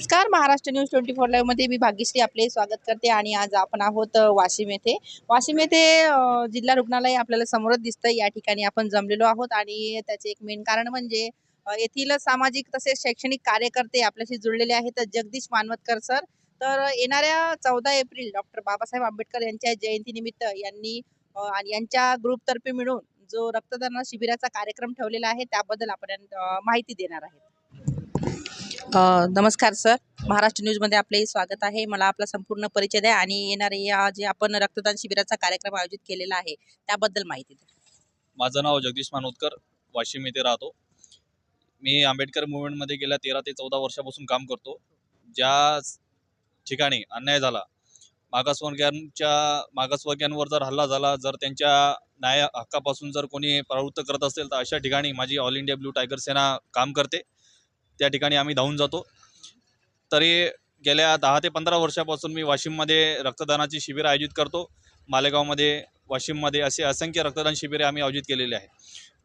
नमस्कार, Maharashtra news 24 live मध्ये मी भाग्यश्री आपले स्वागत करते आणि आज आपण आहोत वाशिम येथे. जिल्हा रुग्णालय आपल्याला समोरच दिसतंय. या ठिकाणी आपण जमलेलो आहोत आणि त्याचे एक मेन कारण म्हणजे येथील सामाजिक तसेच शैक्षणिक कार्यकर्ते आपल्याशी जुळलेले आहेत. जगदीश मानवतकर सर. तर येणाऱ्या 14 एप्रिल डॉक्टर बाबासाहेब आंबेडकर यांच्या जयंतीनिमित्त यांनी आणि यांच्या ग्रुपतर्फे मिळून जो रक्तदान शिबिराचा कार्यक्रम ठेवलेला आहे त्याबद्दल आपण माहिती देणार आहे. नमस्कार सर, महाराष्ट्र न्यूजमध्ये आपले स्वागत आहे. मला आपला संपूर्ण परिचय द्या आणि येणारे या जे आपण रक्तदान शिबिराचा कार्यक्रम आयोजित केलेला आहे त्याबद्दल माहिती द्या. माझं नाव जगदीश मानवतकर, वाशिम येथे राहतो. मी आंबेडकर मूवमेंटमध्ये गेल्या 13 ते 14 वर्षापासून काम करतो. ज्या ठिकाणी अन्याय झाला, मागासवर्गीयांवर जर हल्ला झाला, जर त्यांच्या न्याय हक्कापासून जर कोणी प्रवृत्त करत असेल तर अशा ठिकाणी माझी ऑल इंडिया ब्लू टायगर सेना काम करते. त्या ठिकाणी आम्ही धावून जातो. तरी गेल्या 10 ते 15 वर्षापासून मी वाशिममध्ये रक्तदानाची शिबिर आयोजित करतो. मालेगावमध्ये, वाशिममध्ये असे असंख्य रक्तदान शिबिरे आम्ही आयोजित केलेले आहे.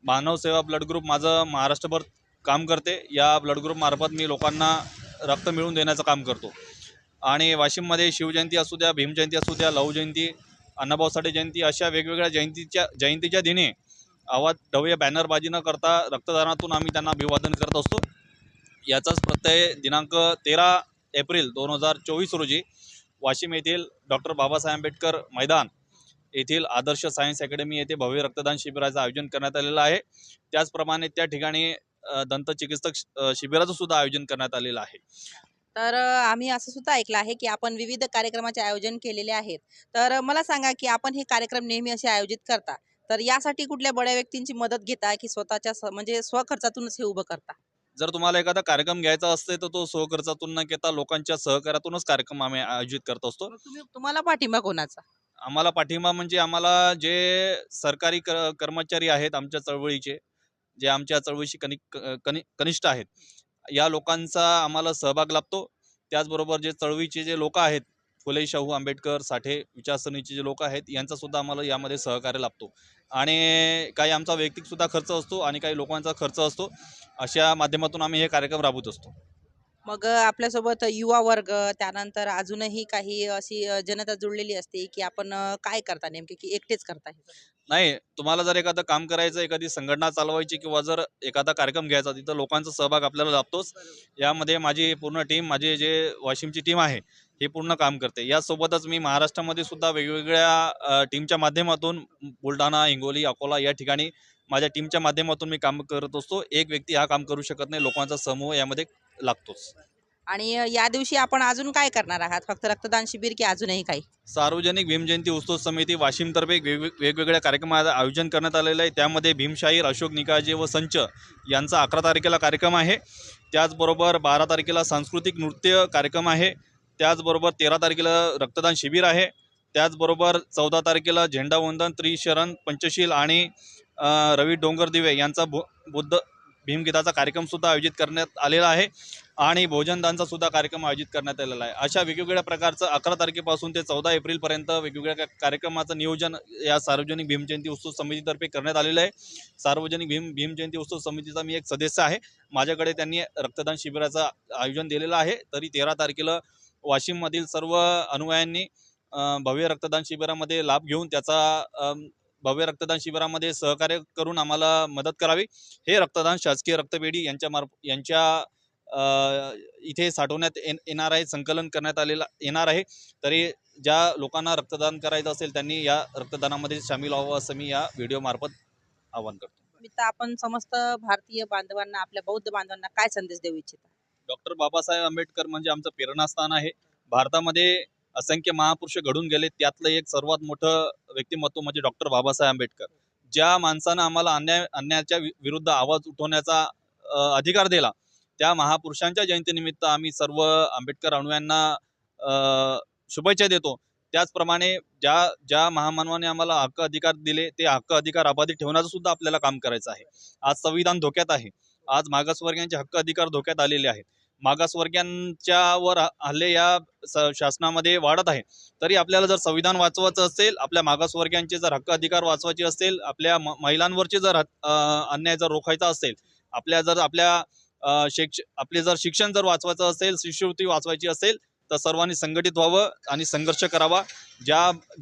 मानव सेवा ब्लड ग्रुप माझं महाराष्ट्रभर काम करते. या ब्लड ग्रुपमार्फत मी लोकांना रक्त मिळवून देण्याचं काम करतो. आणि वाशिममध्ये शिवजयंती असू द्या, भीमजयंती असू द्या, लहू जयंती, अण्णाभाऊ साठे जयंती अशा वेगवेगळ्या जयंतीच्या दिनी आवाज ढवळ्या बॅनरबाजी न करता रक्तदानातून आम्ही त्यांना अभिवादन करत असतो. याचाच प्रत्यय दिनांक 13 एप्रिल 2024 रोजी वाशिम येथील डॉक्टर बाबासाहेब आंबेडकर मैदान येथील आदर्श सायन्स अकॅडमी येथे भव्य रक्तदान शिबिराचं आयोजन करण्यात आलेलं आहे. त्याचप्रमाणे त्या ठिकाणी दंतचिकित्सक शिबिराचं सुद्धा आयोजन करण्यात आलेलं आहे. तर आम्ही असं सुद्धा ऐकलं आहे की आपण विविध कार्यक्रमाचे आयोजन केलेले आहेत. तर मला सांगा की आपण हे कार्यक्रम नेहमी असे आयोजित करता, तर यासाठी कुठल्या बड्या व्यक्तींची मदत घेता की स्वतःच्या म्हणजे स्वखर्चातूनच हे उभं करता? जर तुम्हाला एखादा कार्यक्रम घ्यायचा असते तर तो स्वखर्चातून न घेता लोकांच्या सहकार्यातूनच कार्यक्रम आम्ही आयोजित करत असतो. तुम्हाला पाठिंबा कोणाचा? आम्हाला पाठिंबा म्हणजे आम्हाला जे सरकारी कर्मचारी आहेत आमच्या चळवळीचे, जे आमच्या चळवळीशी कनिष्ठ आहेत, या लोकांचा आम्हाला सहभाग लाभतो. त्याचबरोबर जे चळवळीचे जे लोक आहेत, फुले शाहू आंबेडकर साठे विचारसरणीचे जे लोक आहेत, यांचा सुद्धा आम्हाला यामध्ये सहकार्य लाभतो. आणि काही आमचा वैयक्तिक सुद्धा खर्च असतो आणि काही लोकांचा खर्च असतो. अशा माध्यमातून आम्ही हे कार्यक्रम राबवत असतो. मग आपल्यासोबत युवा वर्ग, त्यानंतर अजूनही काही अशी जनता जुळलेली असते की आपण काय करता नेमके की एकटेच करता हे? नाही, तुम्हाला जर एखादं काम करायचं, एखादी संघटना चालवायची किंवा जर एखादा कार्यक्रम घ्यायचा, तिथं लोकांचा सहभाग आपल्याला लाभतोच. यामध्ये माझी पूर्ण टीम, माझी जे वाशिमची टीम आहे, हे पूर्ण काम करते. यासोबतच मी महाराष्ट्रामध्ये सुद्धा वेगवेगळ्या टीमच्या माध्यमातून बुलढाणा, हिंगोली, अकोला या ठिकाणी माझ्या टीमच्या माध्यमातून मी काम करत असतो. एक व्यक्ती हा काम करू शकत नाही, लोकांचा समूह यामध्ये लागतोच. आणि या दिवशी आपण अजून काय करणार आहात? फक्त रक्तदान शिबिर की अजूनही काही? सार्वजनिक भीमजयंती उत्सव समिती वाशिमतर्फे वेगवेगळ्या कार्यक्रमाचं आयोजन करण्यात आलेलं आहे. त्यामध्ये भीमशाहीर, अशोक निकाळजे व संच यांचा 11 तारखेला कार्यक्रम आहे. त्याचबरोबर 12 तारखेला सांस्कृतिक नृत्य कार्यक्रम आहे. त्याचबरोबर 13 तारखेला रक्तदान शिबिर आहे. त्याचबरोबर 14 तारखेला झेंडावंदन, त्रिशरण, पंचशील आणि रवी डोंगरदिवे यांचा बुद्ध भीमगीताचा कार्यक्रमसुद्धा आयोजित करण्यात आलेला आहे. आणि भोजनदानचा सुद्धा कार्यक्रम आयोजित करण्यात आलेला आहे. अशा वेगवेगळ्या प्रकारचं 11 तारखेपासून ते 14 एप्रिलपर्यंत वेगवेगळ्या कार्यक्रमाचं नियोजन या सार्वजनिक भीमजयंती उत्सव समितीतर्फे करण्यात आलेलं आहे. सार्वजनिक भीमजयंती उत्सव समितीचा मी एक सदस्य आहे. माझ्याकडे त्यांनी रक्तदान शिबिराचं आयोजन दिलेलं आहे. तरी 13 तारखेला वाशिममधील सर्व अनुयायांनी भव्य रक्तदान शिबिरामध्ये लाभ घेऊन त्याचा भव्य रक्तदान शिबिरामध्ये सहकार्य करून आम्हाला मदत करावी. हे रक्तदान शासकीय रक्तपेढी यांच्या इथे साठवण्यात येणार आहे, संकलन करण्यात येणार आहे. तरी ज्या लोकांना रक्तदान करायचं असेल त्यांनी या रक्तदानामध्ये सामील व्हावं असं मी या व्हिडिओ मार्फत आवाहन करतो. आपण समस्त भारतीय बांधवांना, आपल्या बौद्ध बांधवांना काय संदेश देऊ इच्छिता? डॉक्टर बाबासाहेब आंबेडकर म्हणजे आमचं प्रेरणास्थान आहे. भारतामध्ये असंख्य महापुरुष घडून गेले, त्यातलं एक सर्वात मोठं व्यक्तिमत्व म्हणजे डॉक्टर बाबासाहेब आंबेडकर. ज्या माणसानं आम्हाला अन्यायाच्या विरुद्ध आवाज उठवण्याचा अधिकार दिला, त्या महापुरुषांच्या जयंतीनिमित्त आम्ही सर्व आंबेडकर अनुयायांना शुभेच्छा देतो. त्याचप्रमाणे ज्या महामानवाने आम्हाला हक्क अधिकार दिले, ते हक्क अधिकार अबाधित ठेवण्याचं सुद्धा आपल्याला काम करायचं आहे. आज संविधान धोक्यात आहे. आज मागासवर्गीयांचे हक्क अधिकार धोक्यात आलेले आहेत. मागासवर्गीयांच्यावर हल्ले या शासनामध्ये वाढत आहे. तरी आपल्याला जर संविधान वाचवायचं असेल, आपल्या मागासवर्गीयांचे जर हक्क अधिकार वाचवायचे असतील, आपल्या महिलांवरचे जर अन्याय जर रोखायचा असेल, आपल्या आपले जर शिक्षण जर वाचवायचं असेल, शिष्यवृत्ती वाचवायची असेल तर सर्वांनी संघटित व्हावं आणि संघर्ष करावा.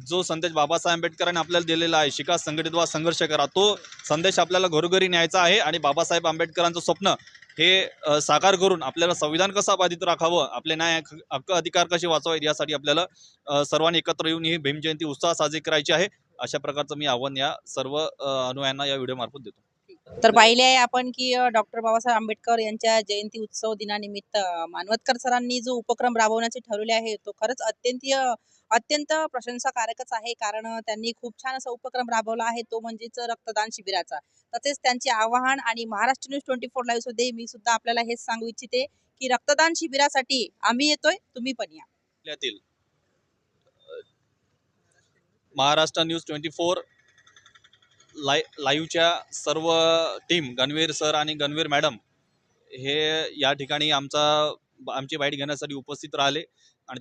जो संदेश बाबासाहेब आंबेडकरांनी आपल्याला दिलेला आहे, शिका, संघटित व्हा, संघर्ष करा, तो संदेश आपल्याला घरोघरी न्यायचा आहे. आणि बाबासाहेब आंबेडकरांचं स्वप्न हे साकार करून आपल्याला संविधान कसं बाधित राखावं, आपले न्याय हक्क अधिकार कसे वाचवावेत, यासाठी आपल्याला सर्वांनी एकत्र येऊन ही भीमजयंती उत्साह साजरी करायची आहे. अशा प्रकारचं मी आव्हान या सर्व अनुयायांना या व्हिडिओमार्फत देतो. तर पाहिले आहे आपण की डॉक्टर बाबासाहेब आंबेडकर यांच्या जयंती उत्सव दिनानिमित्त मानवतकर सरांनी जो उपक्रम राबवण्याचे ठरवले आहे तो खरंच अत्यंत प्रशंसाकारकच आहे. कारण त्यांनी खूप छान असा उपक्रम राबवला आहे, तो म्हणजेच रक्तदान शिबिराचा. तसेच त्यांचे आवाहन आणि महाराष्ट्र न्यूज 24 लाईव्ह मध्ये मी सुद्धा आपल्याला हेच सांगू इच्छिते की रक्तदान शिबिरासाठी आम्ही येतोय, तुम्ही पण या. आपल्यातील महाराष्ट्र न्यूज 24 लाईव्हच्या सर्व टीम, गणवीर सर आणि गणवीर मॅडम हे या ठिकाणी आमची बाईट घेण्यासाठी उपस्थित राहिले आणि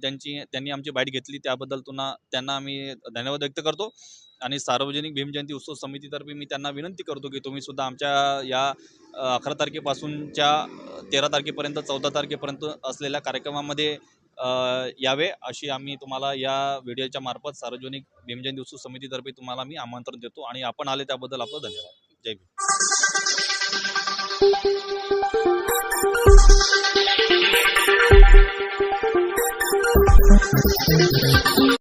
त्यांनी आमची बाईट घेतली, त्याबद्दल त्यांना आम्ही धन्यवाद व्यक्त करतो. आणि सार्वजनिक भीमजयंती उत्सव समितीतर्फे मी त्यांना विनंती करतो की तुम्ही सुद्धा आमच्या या 11 तारखेपासूनच्या 13 तारखेपर्यंत 14 तारखेपर्यंत असलेल्या कार्यक्रमामध्ये यावे, अशी आम्ही तुम्हाला या व्हिडिओच्या मार्फत सार्वजनिक भीमजयंती उत्सव समितीतर्फे तुम्हाला मी आमंत्रण देतो. आणि आपण आले त्याबद्दल आपलं धन्यवाद. जय भीम.